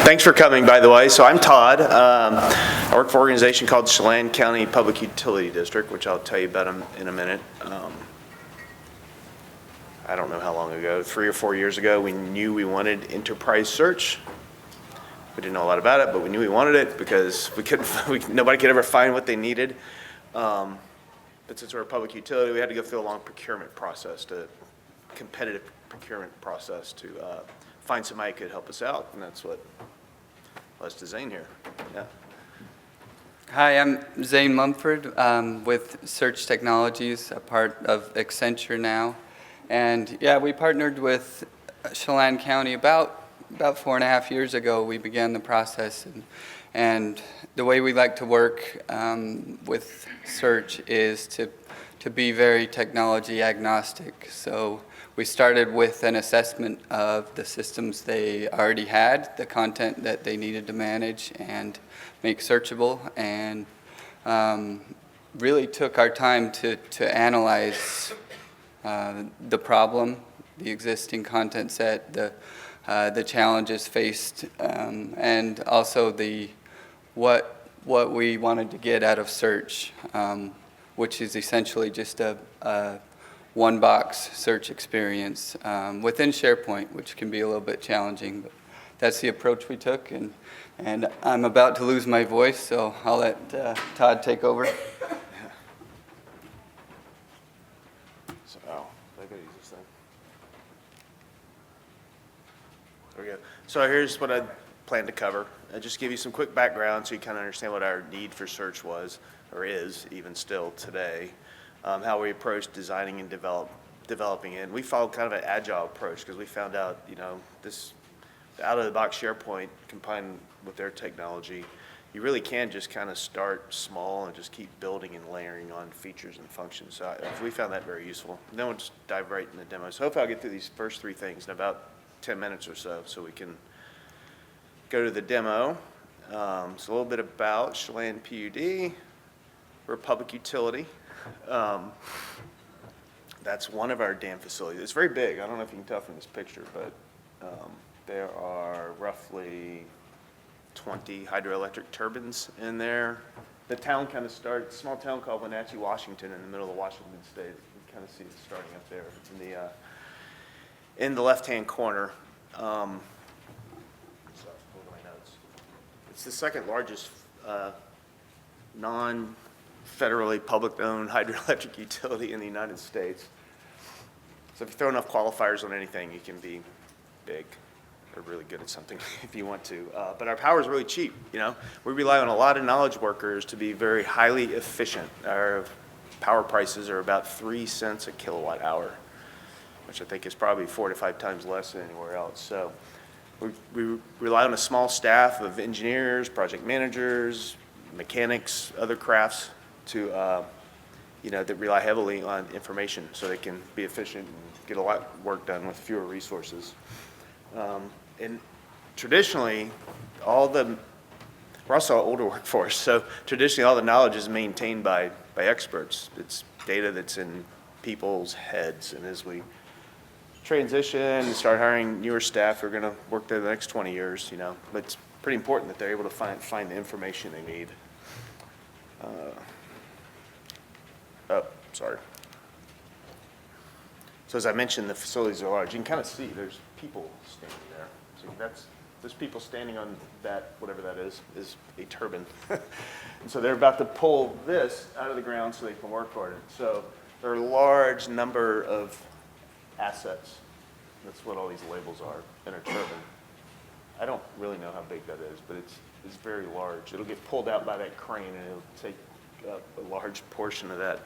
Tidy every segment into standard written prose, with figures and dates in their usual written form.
Thanks for coming, by the way. So I'm Todd. I work for an organization called Chelan County Public Utility District, which I'll tell you about in a minute. I don't know how long ago, 3 or 4 years ago, we knew we wanted enterprise search. We didn't know a lot about it, but we knew we wanted it because nobody could ever find what they needed. But since we're a public utility, we had to go through a long competitive procurement process to find somebody who could help us out, and that's what led us to Zane here. Yeah. Hi, I'm Zane Mumford with Search Technologies, a part of Accenture now. And yeah, we partnered with Chelan County about 4.5 years ago. We began the process, and the way we like to work with search is to be very technology agnostic. So we started with an assessment of the systems they already had, the content that they needed to manage and make searchable, and really took our time to analyze the problem, the existing content set, the challenges faced, and also what we wanted to get out of search, which is essentially just a one-box search experience within SharePoint, which can be a little bit challenging. But that's the approach we took, and I'm about to lose my voice, so I'll let Todd take over. There we go. So here's what I plan to cover. I'll just give you some quick background so you kind of understand what our need for search was, or is even still today, how we approach designing and developing it. And we followed kind of an agile approach because we found out, this out-of-the-box SharePoint combined with their technology, you really can just kind of start small and just keep building and layering on features and functions. So we found that very useful. And then we'll just dive right in the demo. So hopefully I'll get through these first 3 things in about 10 minutes or so we can go to the demo. So a little bit about Chelan PUD. We're a public utility. That's one of our dam facilities. It's very big. I don't know if you can tell from this picture, but there are roughly 20 hydroelectric turbines in there. The town kind of starts, small town called Wenatchee, Washington, in the middle of Washington State. You kind of see it starting up there in the left-hand corner. It's the second largest non-federally public-owned hydroelectric utility in the United States. So if you throw enough qualifiers on anything, you can be big or really good at something if you want to. But our power is really cheap. We rely on a lot of knowledge workers to be very highly efficient. Our power prices are about 3 cents a kilowatt hour, which I think is probably 4 to 5 times less than anywhere else. So we rely on a small staff of engineers, project managers, mechanics, other crafts that rely heavily on information so they can be efficient and get a lot of work done with fewer resources. And traditionally, we're also an older workforce, so traditionally all the knowledge is maintained by experts. It's data that's in people's heads, and as we transition and start hiring newer staff who are going to work there the next 20 years, but it's pretty important that they're able to find the information they need. Sorry. So as I mentioned, the facilities are large. You can kind of see there's people standing there. So there's people standing on that, whatever that is a turbine. And so they're about to pull this out of the ground so they can work on it. So there are a large number of assets. That's what all these labels are in a turbine. I don't really know how big that is, but it's very large. It'll get pulled out by that crane, and it'll take up a large portion of that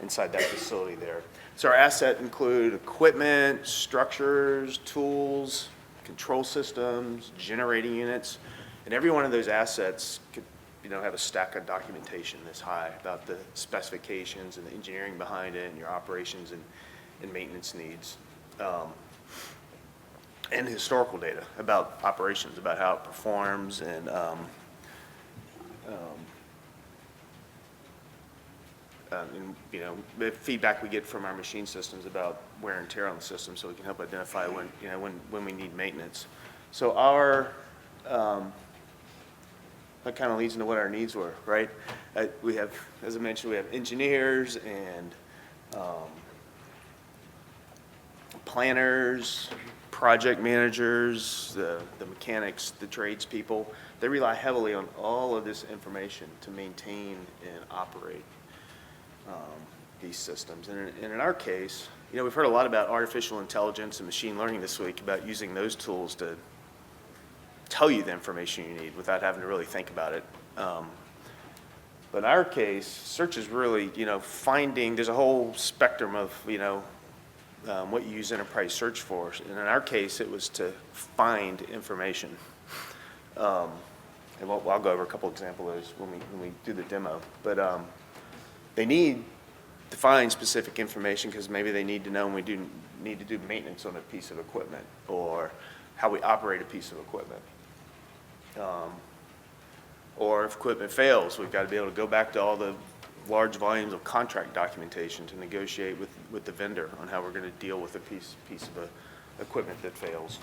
inside that facility there. So our assets include equipment, structures, tools, control systems, generating units, and every one of those assets could have a stack of documentation this high about the specifications and the engineering behind it and your operations and maintenance needs. And historical data about operations, about how it performs, and the feedback we get from our machine systems about wear and tear on the system, so we can help identify when we need maintenance. So our that kind of leads into what our needs were, right? We have, as I mentioned, we have engineers and planners, project managers, the mechanics, the tradespeople. They rely heavily on all of this information to maintain and operate these systems. And in our case, you know, we've heard a lot about artificial intelligence and machine learning this week, about using those tools to tell you the information you need without having to really think about it. But in our case, search is really, you know, finding, there's a whole spectrum of, you know, what you use enterprise search for. And in our case, it was to find information. And I'll go over a couple examples of those when we do the demo. But they need to find specific information because maybe they need to know when we need to do maintenance on a piece of equipment, or how we operate a piece of equipment. Or if equipment fails, we've got to be able to go back to all the large volumes of contract documentation to negotiate with the vendor on how we're going to deal with a piece of equipment that fails.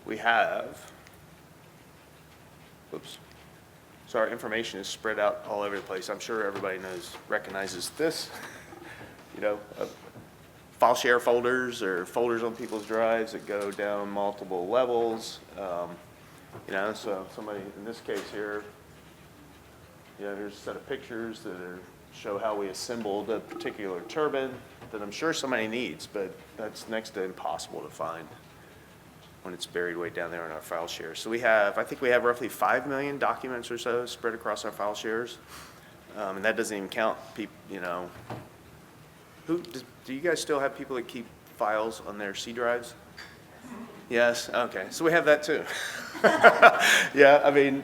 We have, so our information is spread out all over the place. I'm sure everybody recognizes this, you know, file share folders or folders on people's drives that go down multiple levels. You know, so somebody, in this case here, you know, here's a set of pictures that show how we assembled a particular turbine that I'm sure somebody needs, but that's next to impossible to find when it's buried way down there in our file shares. So I think we have roughly 5 million documents or so spread across our file shares. And that doesn't even count people, you know, do you guys still have people that keep files on their C drives? Yes, okay, so we have that too. Yeah, I mean,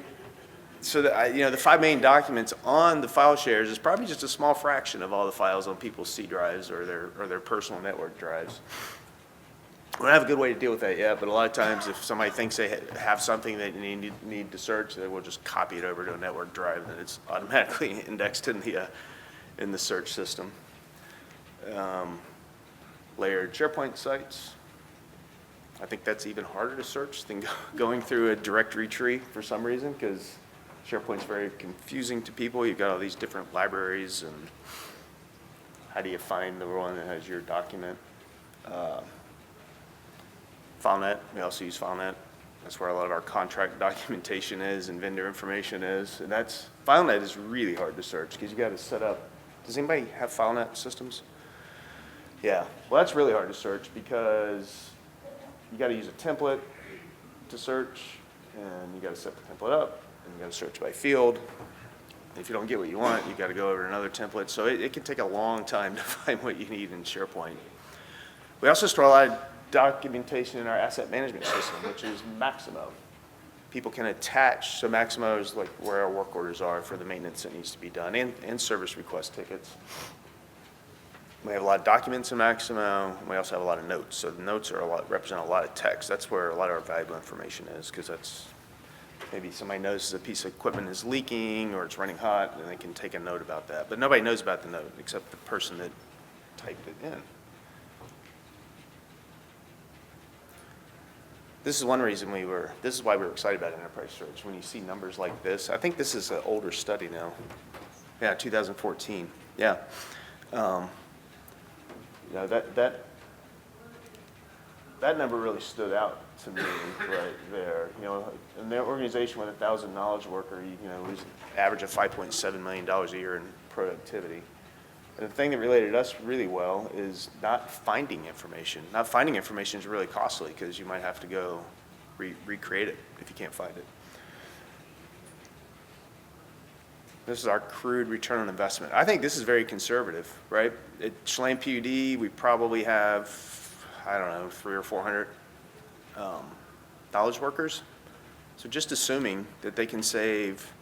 so you know, the 5 million documents on the file shares is probably just a small fraction of all the files on people's C drives or their personal network drives. We don't have a good way to deal with that yet, but a lot of times if somebody thinks they have something that they need to search, they will just copy it over to a network drive, and it's automatically indexed in the search system. Layered SharePoint sites. I think that's even harder to search than going through a directory tree for some reason, because SharePoint's very confusing to people. You've got all these different libraries, and how do you find the one that has your document? FileNet, we also use FileNet. That's where a lot of our contract documentation is and vendor information is. And FileNet is really hard to search because you got to set up. Does anybody have FileNet systems? Yeah, well, that's really hard to search because you got to use a template to search, and you got to set the template up, and you got to search by field. If you don't get what you want, you got to go over to another template. So it can take a long time to find what you need in SharePoint. We also store a lot of documentation in our asset management system, which is Maximo. People can attach, so Maximo is like where our work orders are for the maintenance that needs to be done, and service request tickets. We have a lot of documents in Maximo, and we also have a lot of notes. So the notes represent a lot of text. That's where a lot of our valuable information is, because that's maybe somebody notices a piece of equipment is leaking or it's running hot, and they can take a note about that. But nobody knows about the note except the person that typed it in. This is one reason this is why we were excited about enterprise search. When you see numbers like this, I think this is an older study now. Yeah, 2014. Yeah. You know, that number really stood out to me right there. You know, in their organization with 1,000 knowledge workers, you know, it was an average of $5.7 million a year in productivity. And the thing that related us really well is not finding information. Not finding information is really costly because you might have to go recreate it if you can't find it. This is our crude return on investment. I think this is very conservative, right? At Chelan PUD, we probably have, I don't know, 300 or 400 knowledge workers. So just assuming that they can save,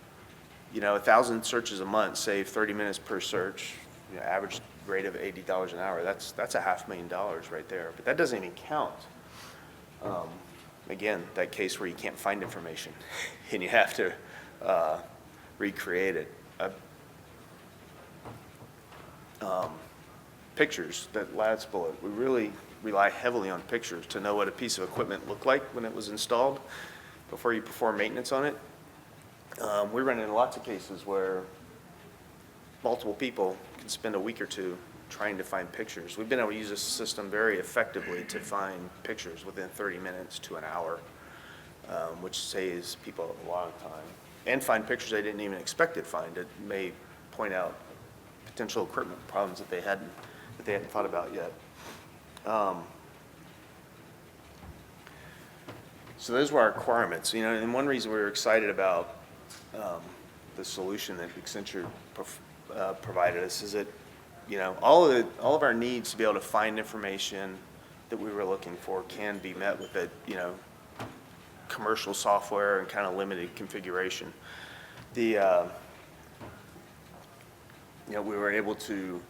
you know, 1,000 searches a month, save 30 minutes per search, you know, average rate of $80 an hour, that's $500,000 right there. But that doesn't even count, again, that case where you can't find information and you have to recreate it. pictures, that last bullet. We really rely heavily on pictures to know what a piece of equipment looked like when it was installed before you perform maintenance on it. We run into lots of cases where multiple people can spend a week or two trying to find pictures. We've been able to use this system very effectively to find pictures within 30 minutes to an hour, which saves people a lot of time. And find pictures they didn't even expect to find. It may point out potential equipment problems that they hadn't thought about yet. So those were our requirements, and one reason we were excited about the solution that Accenture provided us is that, all of our needs to be able to find information that we were looking for can be met with a, commercial software and kind of limited configuration. We were able to,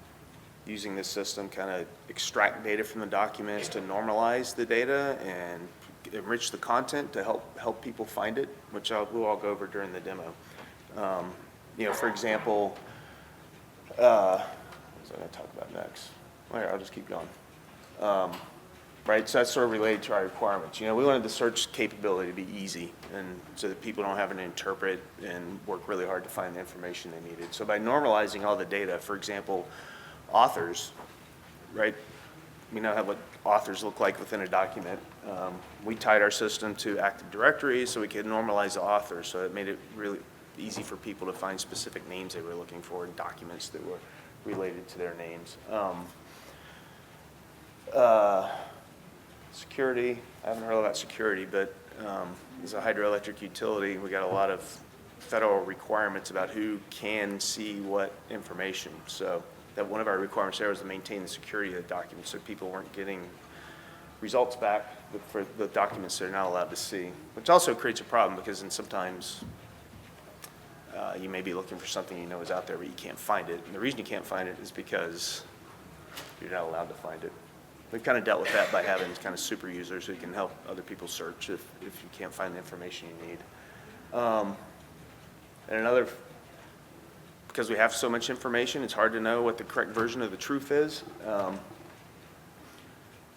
using this system, kind of extract data from the documents to normalize the data and enrich the content to help people find it, which we'll all go over during the demo. For example, what was I going to talk about next? Well, here, I'll just keep going. Right, so that's sort of related to our requirements. We wanted the search capability to be easy, and so that people don't have to interpret and work really hard to find the information they needed. So by normalizing all the data, for example, authors, right? We know what authors look like within a document. We tied our system to Active Directory so we could normalize the authors, so it made it really easy for people to find specific names they were looking for in documents that were related to their names. Security, I haven't heard about security, but as a hydroelectric utility, we got a lot of federal requirements about who can see what information. So that one of our requirements there was to maintain the security of the documents so people weren't getting results back for the documents they're not allowed to see, which also creates a problem because then sometimes you may be looking for something is out there, but you can't find it. And the reason you can't find it is because you're not allowed to find it. We've kind of dealt with that by having kind of super users who can help other people search if you can't find the information you need. And because we have so much information, it's hard to know what the correct version of the truth is.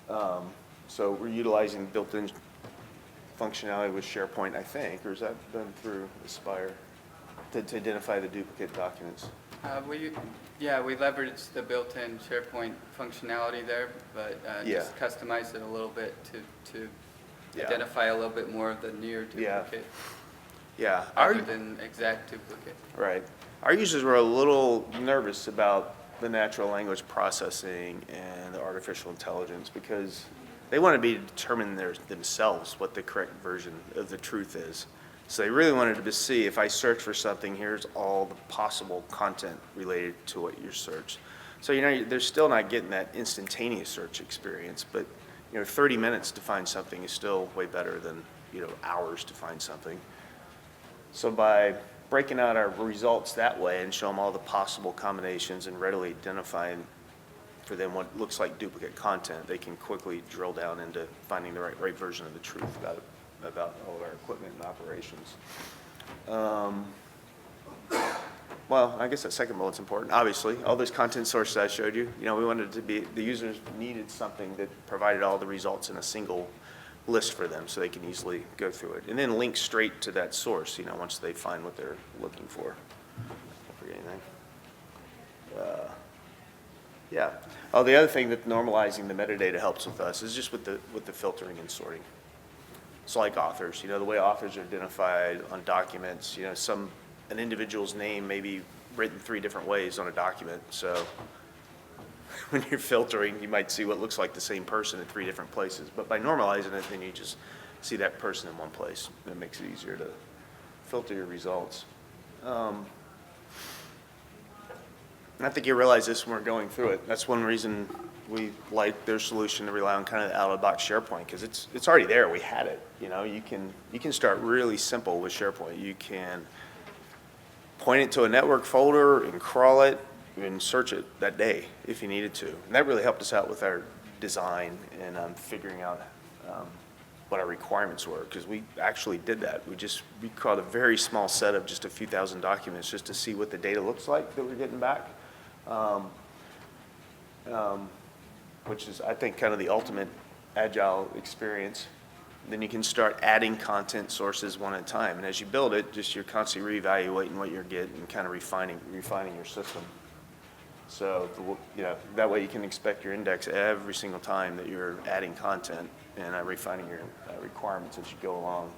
So we're utilizing built-in functionality with SharePoint, I think, or is that done through Aspire to identify the duplicate documents? We leveraged the built-in SharePoint functionality there, but just customized it a little bit to identify a little bit more of the near duplicate. Yeah. Rather than exact duplicate. Right. Our users were a little nervous about the natural language processing and the artificial intelligence because they want to be determining themselves what the correct version of the truth is. So they really wanted to see, if I search for something, here's all the possible content related to what you searched. So they're still not getting that instantaneous search experience, but 30 minutes to find something is still way better than hours to find something. So by breaking out our results that way and show them all the possible combinations and readily identifying for them what looks like duplicate content, they can quickly drill down into finding the right version of the truth about all of our equipment and operations. Well, I guess that second bullet's important. Obviously, all those content sources I showed you, we wanted it to be, the users needed something that provided all the results in a single list for them so they can easily go through it. And then link straight to that source, once they find what they're looking for. Don't forget anything. Yeah. Oh, the other thing that normalizing the metadata helps with us is just with the filtering and sorting. So like authors, the way authors are identified on documents, an individual's name may be written 3 different ways on a document. So when you're filtering, you might see what looks like the same person in 3 different places. But by normalizing it, then you just see that person in one place. It makes it easier to filter your results. And I think you realize this when we're going through it. That's one reason we like their solution to rely on kind of the out-of-the-box SharePoint, because it's already there. We had it. You can start really simple with SharePoint. You can point it to a network folder and crawl it and search it that day if you needed to. And that really helped us out with our design and figuring out what our requirements were, because we actually did that. We crawled a very small set of just a few thousand documents just to see what the data looks like that we're getting back. which is, I think, kind of the ultimate Agile experience. Then you can start adding content sources one at a time. And as you build it, just you're constantly reevaluating what you're getting and kind of refining your system. So, that way you can expect your index every single time that you're adding content and refining your requirements as you go along.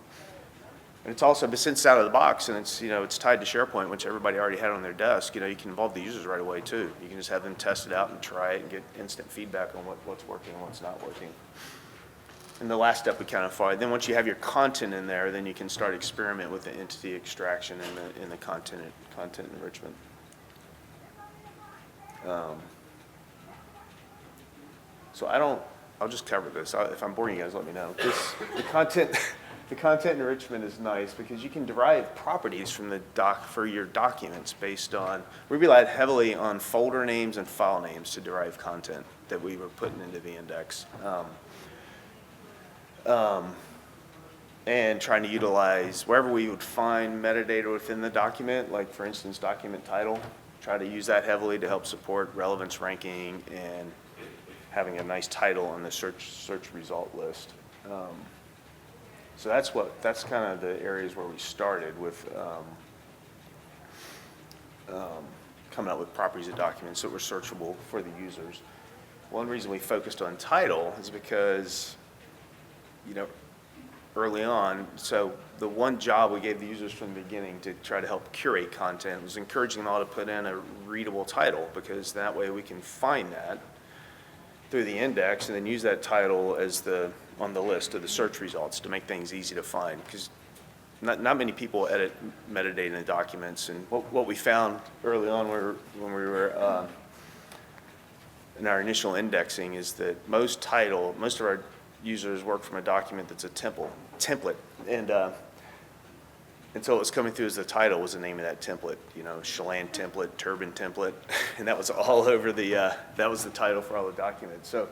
And it's also, but since it's out of the box and it's tied to SharePoint, which everybody already had on their desk, you can involve the users right away too. You can just have them test it out and try it and get instant feedback on what's working and what's not working. And the last step we kind of follow. Then once you have your content in there, then you can start experiment with the entity extraction and the content enrichment. So I'll just cover this. If I'm boring you guys, let me know. The content enrichment is nice because you can derive properties from for your documents based on, we relied heavily on folder names and file names to derive content that we were putting into the index. And trying to utilize wherever we would find metadata within the document, like for instance, document title, try to use that heavily to help support relevance ranking and having a nice title on the search result list. So that's kind of the areas where we started with coming up with properties of documents that were searchable for the users. One reason we focused on title is because, early on, so the one job we gave the users from the beginning to try to help curate content was encouraging them all to put in a readable title, because that way we can find that through the index and then use that title as on the list of the search results to make things easy to find, because not many people edit metadata in the documents. And what we found early on when we were in our initial indexing is that most of our users work from a document that's a template, and so what was coming through as the title was the name of that template, Chelan template, Turbine template, and that was all over that was the title for all the documents. So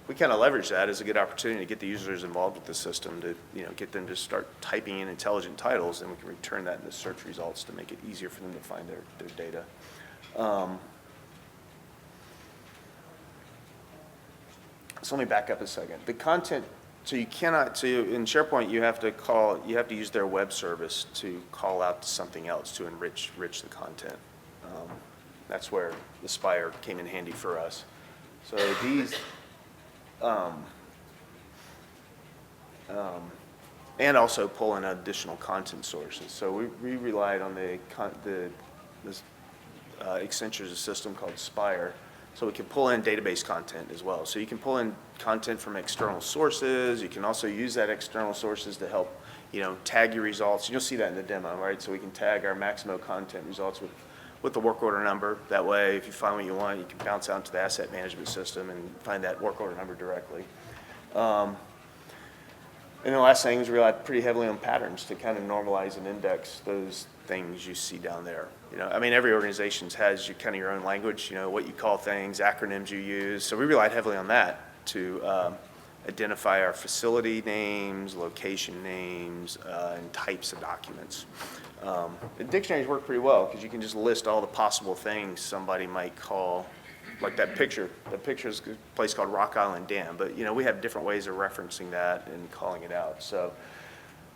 we kind of leveraged that as a good opportunity to get the users involved with the system, to get them to start typing in intelligent titles, and we can return that in the search results to make it easier for them to find their data. So let me back up a second. The content, so in SharePoint you have to use their web service to call out to something else to enrich the content. That's where the Spire came in handy for us. So these, and also pull in additional content sources. So we relied on this Accenture's system called Spire. So we can pull in database content as well. So you can pull in content from external sources. You can also use that external sources to help, tag your results. And you'll see that in the demo, right? So we can tag our Maximo content results with the work order number. That way, if you find what you want, you can bounce out into the asset management system and find that work order number directly. And the last thing is we relied pretty heavily on patterns to kind of normalize and index those things you see down there. Every organization has your own language, what you call things, acronyms you use. So we relied heavily on that to identify our facility names, location names, and types of documents. The dictionaries work pretty well because you can just list all the possible things somebody might call, like that picture. That picture is a place called Rock Island Dam, but we have different ways of referencing that and calling it out. So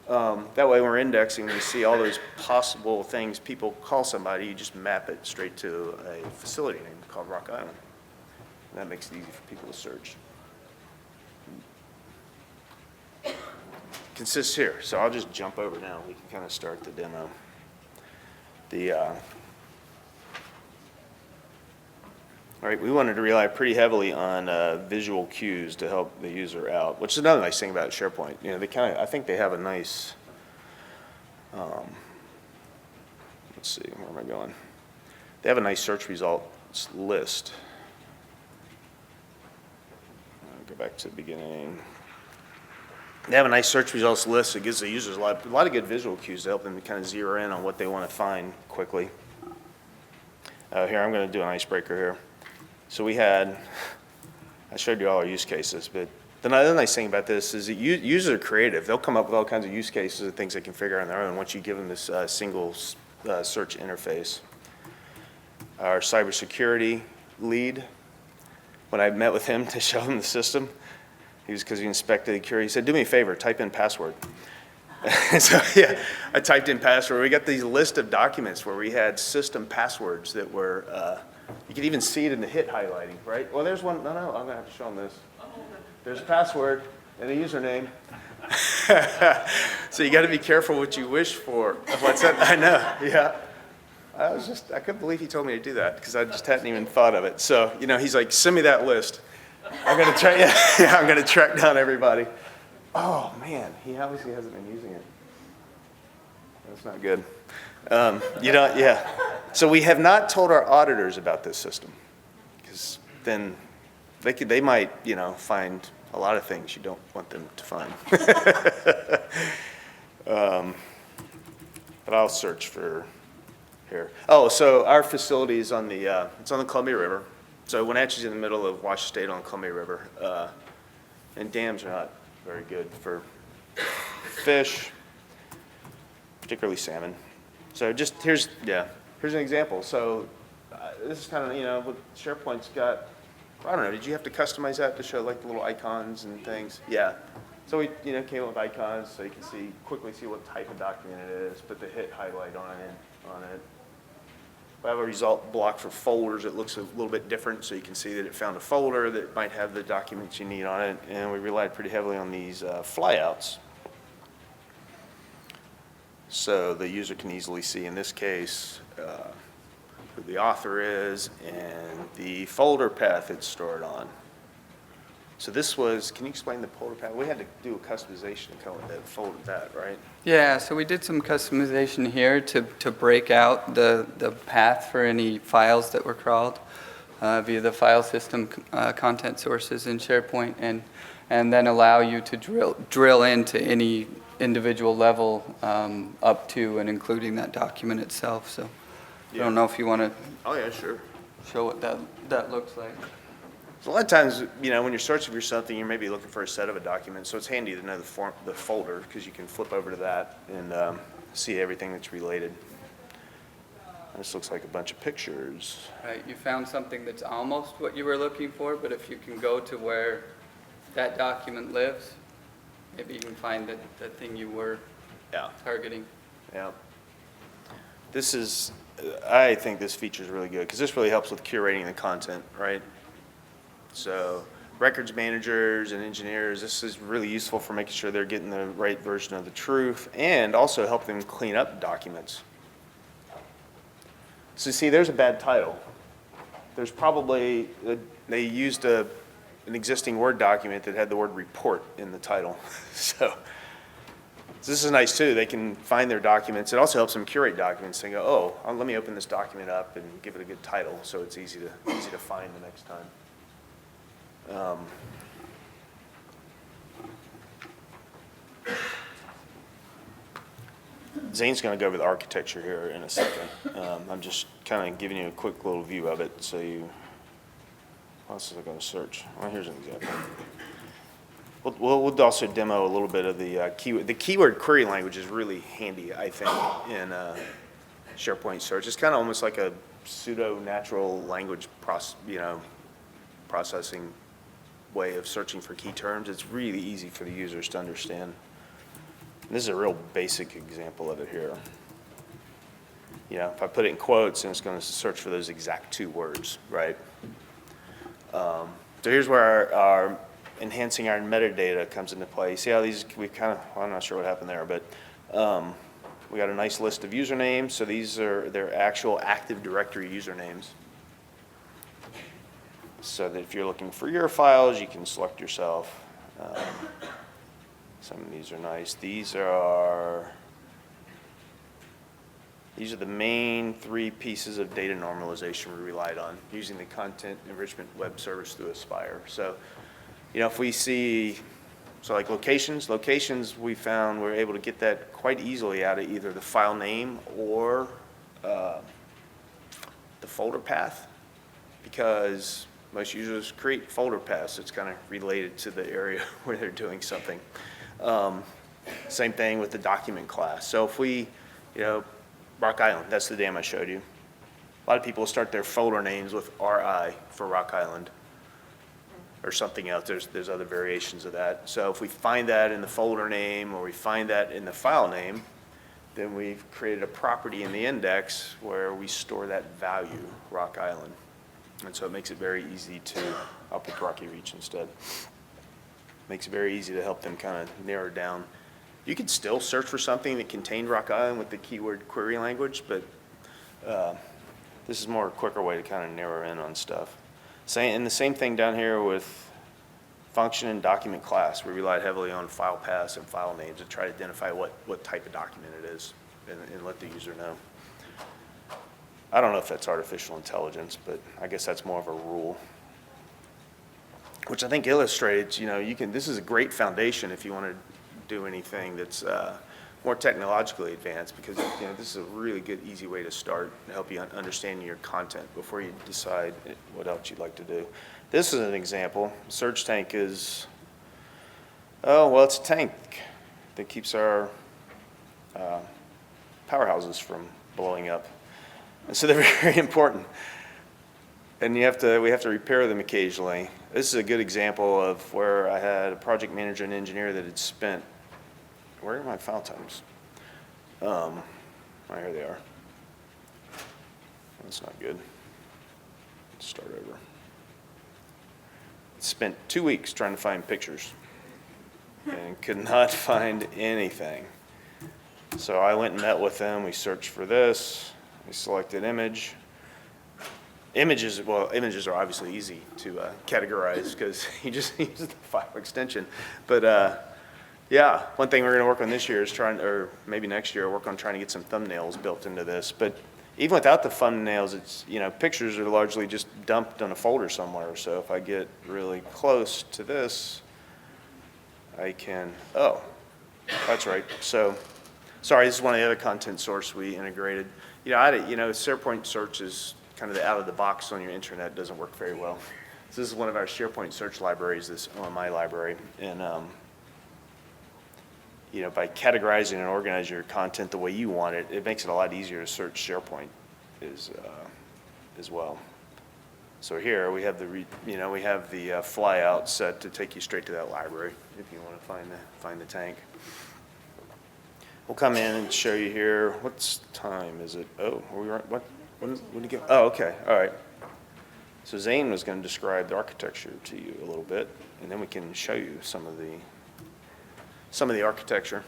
that way when we're indexing, we see all those possible things people call somebody, you just map it straight to a facility name called Rock Island. And that makes it easy for people to search. Consists here, so I'll just jump over now. We can kind of start the demo. All right, we wanted to rely pretty heavily on visual cues to help the user out, which is another nice thing about SharePoint. I think they have a nice, let's see, where am I going? They have a nice search results list. Go back to the beginning. They have a nice search results list that gives the users a lot of good visual cues to help them to kind of zero in on what they want to find quickly. Here, I'm going to do an icebreaker here. So I showed you all our use cases, but the other nice thing about this is that users are creative. They'll come up with all kinds of use cases and things they can figure out on their own once you give them this single search interface. Our cybersecurity lead when I met with him to show him the system, because he inspected the Cura, he said, do me a favor, type in password. So yeah, I typed in password. We got these list of documents where we had system passwords that were, you could even see it in the hit highlighting, right? Well, there's one, no, I'm gonna have to show them this. There's a password and a username. So you gotta be careful what you wish for. What's that? I know, yeah. I couldn't believe he told me to do that because I just hadn't even thought of it. So, he's like, send me that list. I'm gonna try, yeah, I'm gonna track down everybody. Oh, man, he obviously hasn't been using it. That's not good. Yeah. So we have not told our auditors about this system, because then they might, find a lot of things you don't want them to find. But I'll search for here. Oh, so our facility is on the, it's on the Columbia River. So Wenatchee's in the middle of Washington State on the Columbia River. And dams are not very good for fish, particularly salmon. So just here's an example. So this is kind of, what SharePoint's got, I don't know, did you have to customize that to show like the little icons and things? Yeah. So we, came up with icons so you can quickly see what type of document it is, put the hit highlight on it. We have a result block for folders. It looks a little bit different, so you can see that it found a folder that might have the documents you need on it, and we relied pretty heavily on these flyouts. So the user can easily see, in this case, who the author is and the folder path it's stored on. So this was, can you explain the folder path? We had to do a customization to come with that folder path, right? Yeah, so we did some customization here to break out the path for any files that were crawled via the file system content sources in SharePoint, and then allow you to drill into any individual level up to and including that document itself. So I don't know if you want to Oh yeah, sure. show what that looks like. So a lot of times, when you're searching for something, you're maybe looking for a set of a document, so it's handy to know the folder, because you can flip over to that and see everything that's related. This looks like a bunch of pictures. Right, you found something that's almost what you were looking for, but if you can go to where that document lives, maybe you can find that thing you were targeting. Yeah. This is, I think this feature is really good, because this really helps with curating the content, right? So records managers and engineers, this is really useful for making sure they're getting the right version of the truth, and also help them clean up documents. So see, there's a bad title. There's probably, they used an existing Word document that had the word report in the title. So this is nice too. They can find their documents. It also helps them curate documents and go, oh, let me open this document up and give it a good title, so it's easy to find the next time. Zane's going to go over the architecture here in a second. I'm just kind of giving you a quick little view of it, so you. What else is I going to search? Well, here's an example. We'll also demo a little bit of the keyword. The keyword query language is really handy, I think, in SharePoint search. It's kind of almost like a pseudo-natural language processing way of searching for key terms. It's really easy for the users to understand. And this is a real basic example of it here. If I put it in quotes, and it's going to search for those exact two words, right? So here's where our enhancing our metadata comes into play. See how these, I'm not sure what happened there, but we got a nice list of usernames. So these are their actual Active Directory usernames. So that if you're looking for your files, you can select yourself. Some of these are nice. These are the main three pieces of data normalization we relied on, using the content enrichment web service through Aspire. So, if we see, like locations we found we're able to get that quite easily out of either the file name or the folder path, because most users create folder paths. It's kind of related to the area where they're doing something. Same thing with the document class. So if we, Rock Island, that's the dam I showed you. A lot of people start their folder names with RI for Rock Island. or something else. There's other variations of that. So if we find that in the folder name or we find that in the file name, then we've created a property in the index where we store that value, Rock Island. And so it makes it very easy to, I'll pick Rocky Reach instead. Makes it very easy to help them kind of narrow down. You could still search for something that contained Rock Island with the keyword query language, but this is more a quicker way to kind of narrow in on stuff. And the same thing down here with function and document class. We relied heavily on file paths and file names to try to identify what type of document it is and let the user know. I don't know if that's artificial intelligence, but I guess that's more of a rule. Which I think illustrates, this is a great foundation if you want to do anything that's more technologically advanced, because this is a really good, easy way to start to help you understanding your content before you decide what else you'd like to do. This is an example. Surge tank is, it's a tank that keeps our powerhouses from blowing up. And so they're very important. And we have to repair them occasionally. This is a good example of where I had a project manager and engineer that had spent, where are my file types? Right here they are. That's not good. Let's start over. Spent 2 weeks trying to find pictures and could not find anything. So I went and met with them. We searched for this. We selected image. Images are obviously easy to categorize because you just use the file extension. But yeah, one thing we're going to work on this year is or maybe next year, work on trying to get some thumbnails built into this. But even without the thumbnails, it's, pictures are largely just dumped on a folder somewhere. So if I get really close to this, I can, that's right. So, sorry, this is one of the other content source we integrated. SharePoint search is kind of the out of the box on your internet, doesn't work very well. So this is one of our SharePoint search libraries, this OMI library. And, by categorizing and organizing your content the way you want it, it makes it a lot easier to search SharePoint as well. So here we have the flyout set to take you straight to that library if you want to find the tank. We'll come in and show you here. What's time is it? Oh, are we right? What did you get? Oh, okay. All right. So Zane was going to describe the architecture to you a little bit, and then we can show you some of the architecture.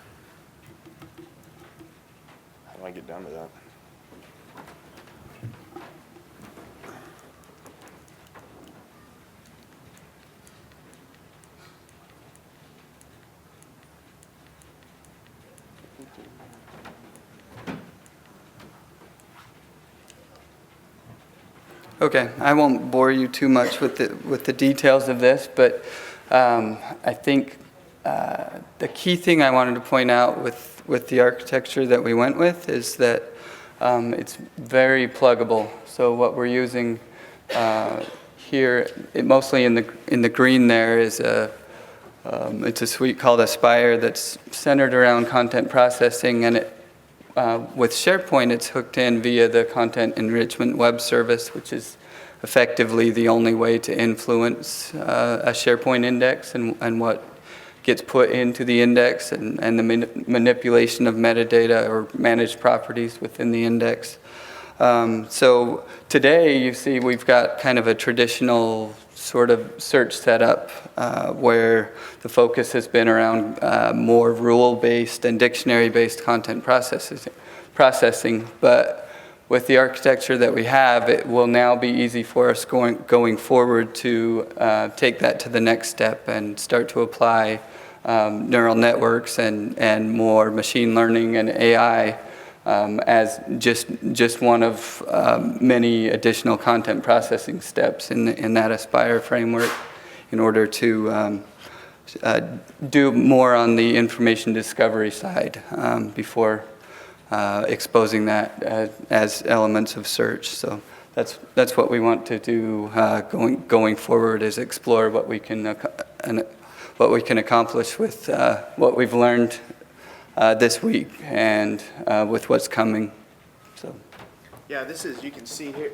How do I get down to that? Okay, I won't bore you too much with the details of this, but I think the key thing I wanted to point out with the architecture that we went with is that it's very pluggable. So what we're using here, mostly in the green there, is it's a suite called Aspire that's centered around content processing, and with SharePoint, it's hooked in via the Content Enrichment Web Service, which is effectively the only way to influence a SharePoint index and what gets put into the index and the manipulation of metadata or managed properties within the index. So today, you see, we've got kind of a traditional sort of search setup where the focus has been around more rule-based and dictionary-based content processing. But with the architecture that we have, it will now be easy for us going forward to take that to the next step and start to apply neural networks and more machine learning and AI as just one of many additional content processing steps in that Aspire framework in order to do more on the information discovery side before exposing that as elements of search. So that's what we want to do going forward, is explore what we can accomplish with what we've learned this week and with what's coming. So. Yeah, this is, you can see here.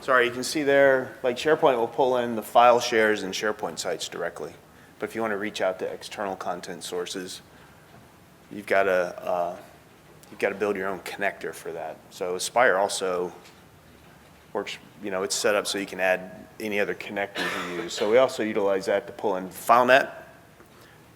Sorry, you can see there, like SharePoint will pull in the file shares and SharePoint sites directly. But if you want to reach out to external content sources, you've got to build your own connector for that. So Aspire also works, it's set up so you can add any other connectors you use. So we also utilize that to pull in FileNet.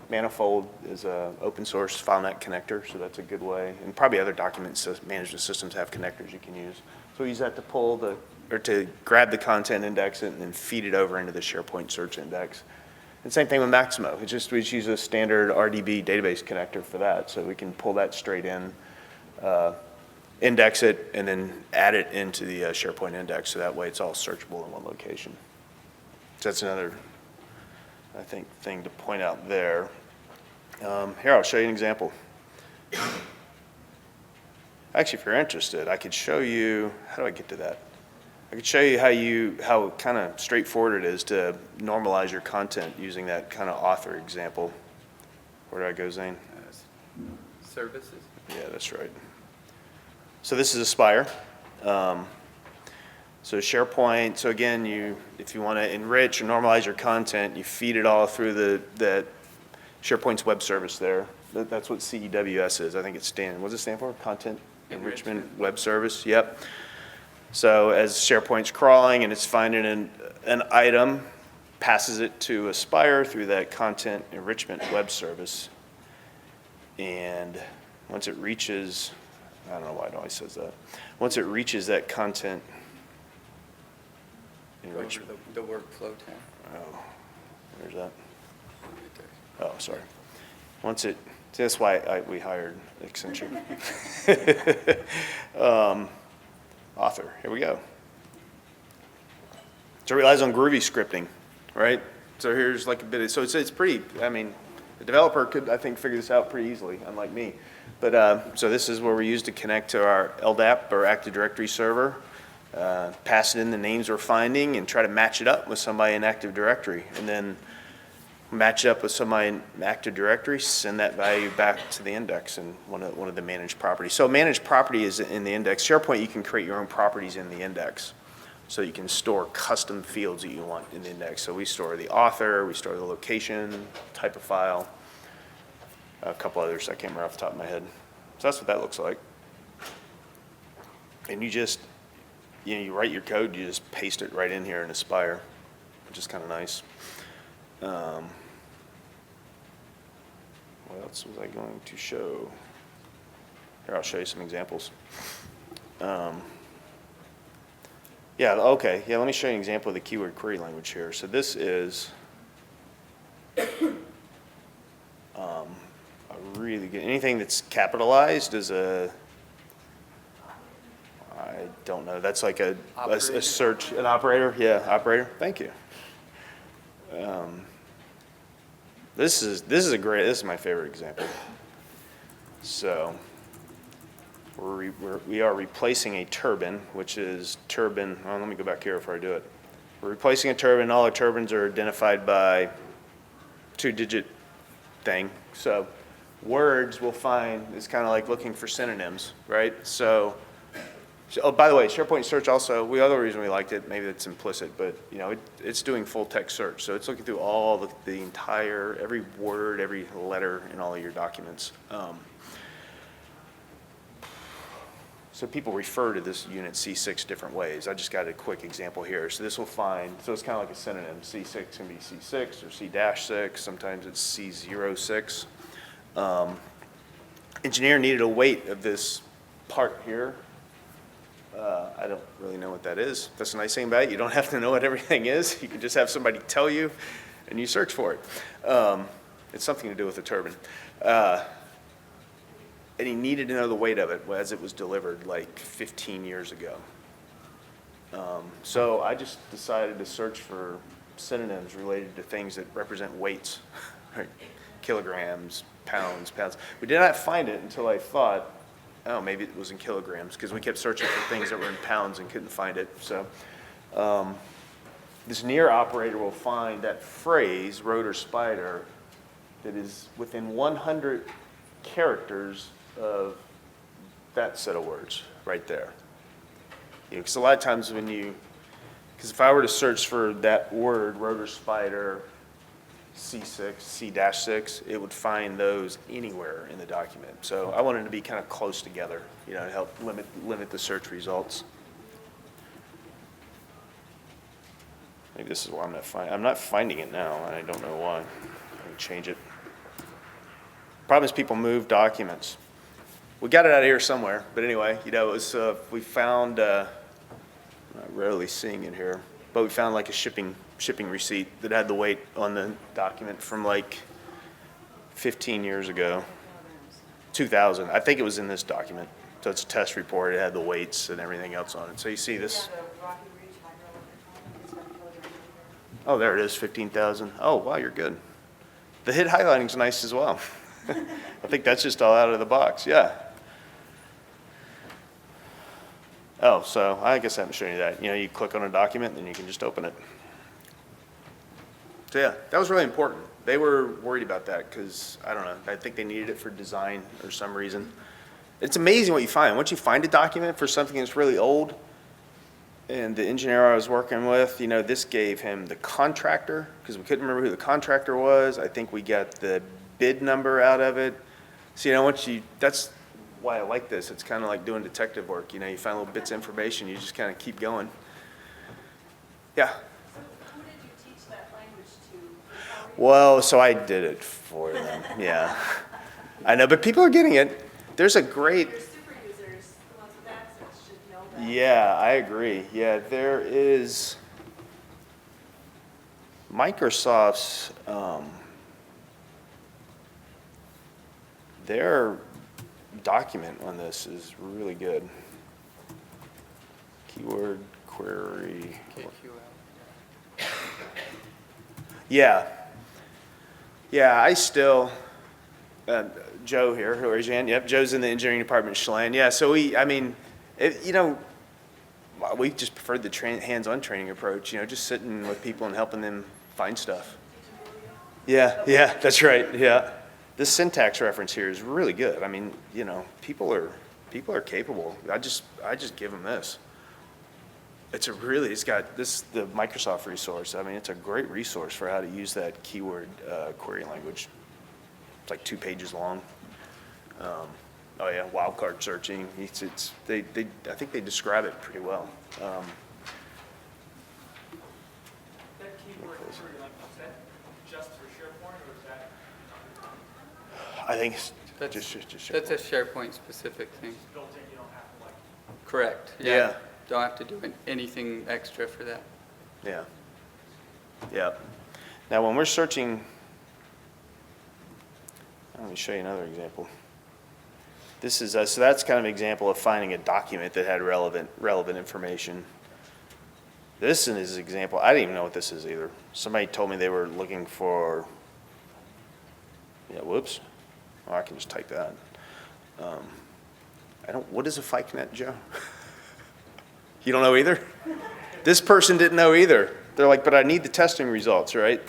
Manifold is a open source FileNet connector, so that's a good way. And probably other document management systems have connectors you can use. So we use that to to grab the content, index it, and then feed it over into the SharePoint search index. And same thing with Maximo. We just use a standard RDB database connector for that, so we can pull that straight in, index it, and then add it into the SharePoint index, so that way it's all searchable in one location. So that's another, I think, thing to point out there. Here, I'll show you an example. Actually, if you're interested, I could show you, how do I get to that? I could show you how kind of straightforward it is to normalize your content using that kind of author example. Where did I go, Zane? Services? Yeah, that's right. So this is Aspire. So SharePoint, so again, if you want to enrich or normalize your content, you feed it all through that SharePoint's web service there. That's what CEWS is. I think what does it stand for? Content Enrichment Web Service, yep. So as SharePoint's crawling and it's finding an item, passes it to Aspire through that Content Enrichment Web Service. And once it reaches, I don't know why it always says that. Once it reaches that content enrichment. The workflow tab. Oh, where's that? Oh, sorry. That's why we hired Accenture. Author, here we go. So it relies on Groovy scripting, right? So here's like a bit, so it's pretty, the developer could, I think, figure this out pretty easily, unlike me. But, so this is where we use to connect to our LDAP, or Active Directory server, pass it in the names we're finding, and try to match it up with somebody in Active Directory. And then match it up with somebody in Active Directory, send that value back to the index in one of the managed properties. So managed property is in the index. SharePoint, you can create your own properties in the index. So you can store custom fields that you want in the index. So we store the author, we store the location, type of file, a couple others I can't remember off the top of my head. So that's what that looks like. And you just, you write your code, you just paste it right in here in Aspire, which is kind of nice. What else was I going to show? Here, I'll show you some examples. Yeah, okay. Yeah, let me show you an example of the keyword query language here. So this is a really good, anything that's capitalized is I don't know, that's like a search, an operator? Yeah, operator, thank you. This is my favorite example. So we are replacing a turbine, which is turbine, well, let me go back here before I do it. We're replacing a turbine. All our turbines are identified by 2-digit thing. So words we'll find is kind of like looking for synonyms, right? So, oh, by the way, SharePoint search also, the other reason we liked it, maybe it's implicit, but it's doing full text search. So it's looking through all the entire, every word, every letter in all of your documents. So people refer to this unit C6 different ways. I just got a quick example here. So this will find, so it's kind of like a synonym. C6 can be C6 or C-6. Sometimes it's C06. Engineer needed a weight of this part here. I don't really know what that is. That's the nice thing about it. You don't have to know what everything is. You can just have somebody tell you, and you search for it. It's something to do with the turbine. And he needed to know the weight of it as it was delivered like 15 years ago. So I just decided to search for synonyms related to things that represent weights, right? Kilograms, pounds. We did not find it until I thought, oh, maybe it was in kilograms, because we kept searching for things that were in pounds and couldn't find it. So this near operator will find that phrase, rotor spider, that is within 100 characters of that set of words right there. Because a lot of times when you Because if I were to search for that word, rotor spider, C6, C-6, it would find those anywhere in the document. So I wanted to be kind of close together, you know, to help limit the search results. Maybe this is why I'm not finding it now, and I don't know why. Let me change it. Problem is people move documents. We got it out of here somewhere, but anyway, you know, it was, we found, I'm not rarely seeing it here, but we found like a shipping receipt that had the weight on the document from like 15 years ago, 2000. I think it was in this document. So it's a test report. It had the weights and everything else on it. So you see this. Oh, there it is, 15,000. Oh, wow, you're good. The hit highlighting's nice as well. I think that's just all out of the box, yeah. Oh, so I guess I haven't shown you that. You know, you click on a document, then you can just open it. So yeah, that was really important. They were worried about that because, I don't know, I think they needed it for design or some reason. It's amazing what you find. Once you find a document for something that's really old, and the engineer I was working with, you know, this gave him the contractor, because we couldn't remember who the contractor was. I think we got the bid number out of it. So, you know, that's why I like this. It's kind of like doing detective work. You know, you find little bits of information, you just kind of keep going. Yeah. Well, so I did it for them, yeah. I know, but people are getting it. There's a great... Your super users, the ones with access, should know that. Yeah, I agree. Yeah, there is... Microsoft's... their document on this is really good. Keyword query... KQL. Yeah. Yeah, I still, Joe here, who raised your hand? Yep, Joe's in the engineering department at Chelan. Yeah, so you know, we just preferred the hands-on training approach, you know, just sitting with people and helping them find stuff. Yeah, that's right, yeah. This syntax reference here is really good. I mean, you know, people are capable. I just give them this. It's got this, the Microsoft resource. I mean, it's a great resource for how to use that keyword query language. It's like 2 pages long. Oh yeah, wildcard searching. I think they describe it pretty well. That keyword query language, is that just for SharePoint or is that? I think it's That's just That's a SharePoint specific thing. Built in, you don't have to like. Correct. Yeah. Don't have to do anything extra for that. Yeah. Yeah. Now, when we're searching, let me show you another example. This is so that's kind of an example of finding a document that had relevant information. This is an example. I didn't even know what this is either. Somebody told me they were looking for. Yeah. Whoops. Oh, I can just type that. What is a FICNet, Joe? You don't know either? This person didn't know either. They're like, but I need the testing results, right?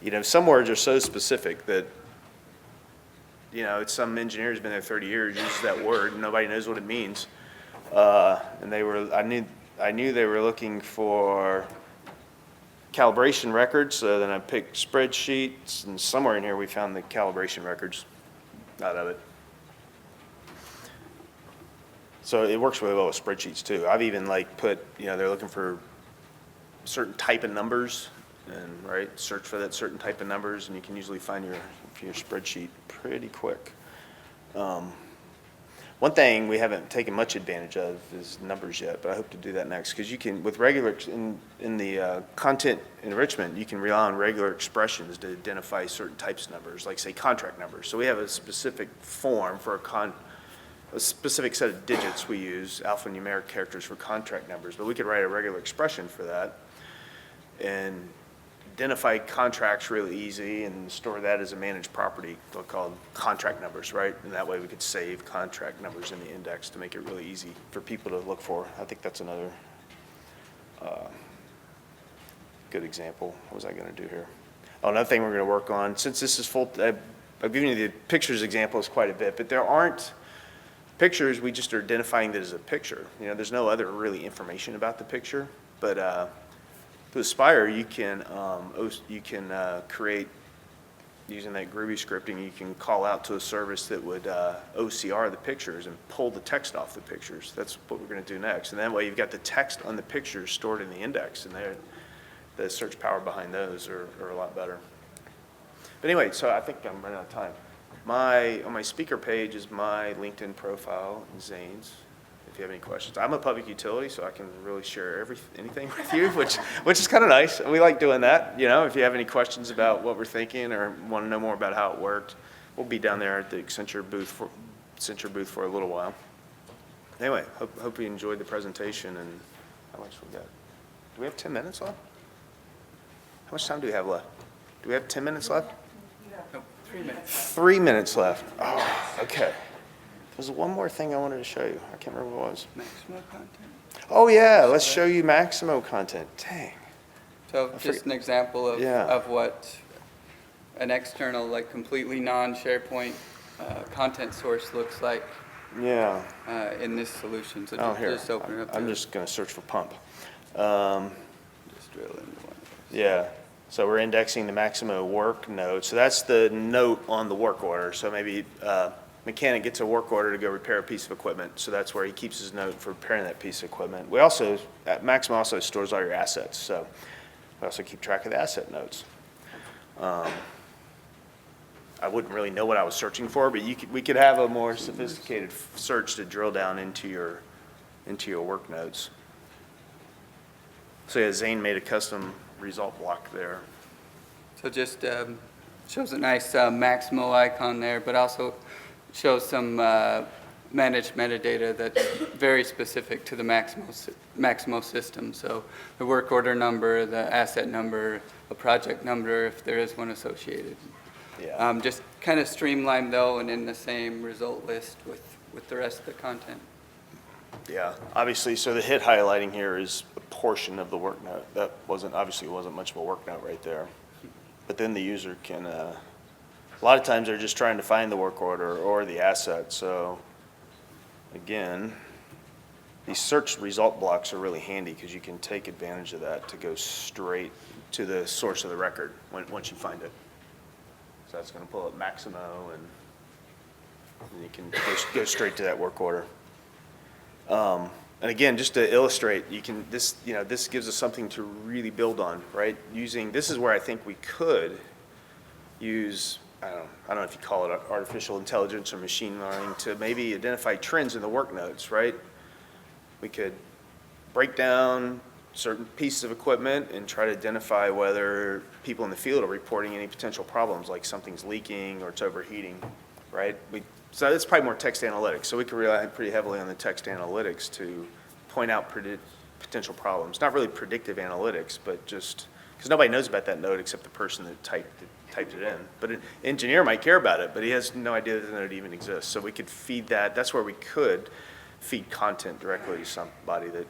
You know, some words are so specific that, you know, it's some engineer's been there 30 years, uses that word, and nobody knows what it means. And I knew they were looking for calibration records, so then I picked spreadsheets, and somewhere in here we found the calibration records out of it. So it works really well with spreadsheets too. I've even like put, you know, they're looking for certain type of numbers and right, search for that certain type of numbers and you can usually find your spreadsheet pretty quick. One thing we haven't taken much advantage of is numbers yet, but I hope to do that next because you can, with regular, in the content enrichment, you can rely on regular expressions to identify certain types of numbers, like say contract numbers. So we have a specific form for a specific set of digits we use, alphanumeric characters for contract numbers, but we could write a regular expression for that and identify contracts really easy and store that as a managed property called contract numbers, right? And that way we could save contract numbers in the index to make it really easy for people to look for. I think that's another good example. What was I going to do here? Oh, another thing we're going to work on, since this is full, I've given you the pictures examples quite a bit, but there aren't pictures, we just are identifying that as a picture. You know, there's no other really information about the picture. But to Aspire, you can create, using that Groovy scripting, you can call out to a service that would OCR the pictures and pull the text off the pictures. That's what we're going to do next. And that way you've got the text on the pictures stored in the index, and the search power behind those are a lot better. But anyway, so I think I'm running out of time. On my speaker page is my LinkedIn profile, Zane's, if you have any questions. I'm a public utility, so I can really share anything with you, which is kind of nice. We like doing that. You know, if you have any questions about what we're thinking or want to know more about how it worked, we'll be down there at the Accenture booth for a little while. Anyway, hope you enjoyed the presentation. And how much we got? Do we have 10 minutes left? How much time do we have left? Do we have 10 minutes left? Nope, 3 minutes. 3 minutes left. Oh, okay. There's one more thing I wanted to show you. I can't remember what it was. Maximo content. Oh, yeah, let's show you Maximo content. Dang. So just an example of, Yeah. of what an external, like completely non-SharePoint content source looks like Yeah. in this solution. So Oh, here. just open it up. I'm to just going to search for pump. just drill into one. Yeah. So we're indexing the Maximo work note. So that's the note on the work order. So maybe mechanic gets a work order to go repair a piece of equipment. So that's where he keeps his note for repairing that piece of equipment. We also, Maximo also stores all your assets. So we also keep track of the asset notes. I wouldn't really know what I was searching for, but we could have a more sophisticated search to drill down into your work notes. So yeah, Zane made a custom result block there. So just shows a nice Maximo icon there, but also shows some managed metadata that's very specific to the Maximo system. So the work order number, the asset number, a project number, if there is one associated. Yeah. Just kind of streamlined though, and in the same result list with the rest of the content. Yeah, obviously, so the hit highlighting here is a portion of the work note. That obviously wasn't much of a work note right there. But then the user can, a lot of times they're just trying to find the work order or the asset. So again, these search result blocks are really handy because you can take advantage of that to go straight to the source of the record once you find it. So that's going to pull up Maximo, and you can go straight to that work order. And again, just to illustrate, this gives us something to really build on, right? This is where I think we could use, I don't know if you call it artificial intelligence or machine learning, to maybe identify trends in the work notes, right? We could break down certain pieces of equipment and try to identify whether people in the field are reporting any potential problems, like something's leaking or it's overheating, right? So that's probably more text analytics. So we can rely pretty heavily on the text analytics to point out potential problems. Not really predictive analytics, but just because nobody knows about that note except the person that typed it in. But an engineer might care about it, but he has no idea that the note even exists. So we could feed that. That's where we could feed content directly to somebody that,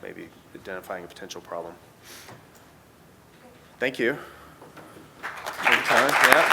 maybe identifying a potential problem. Thank you. Good time, yeah.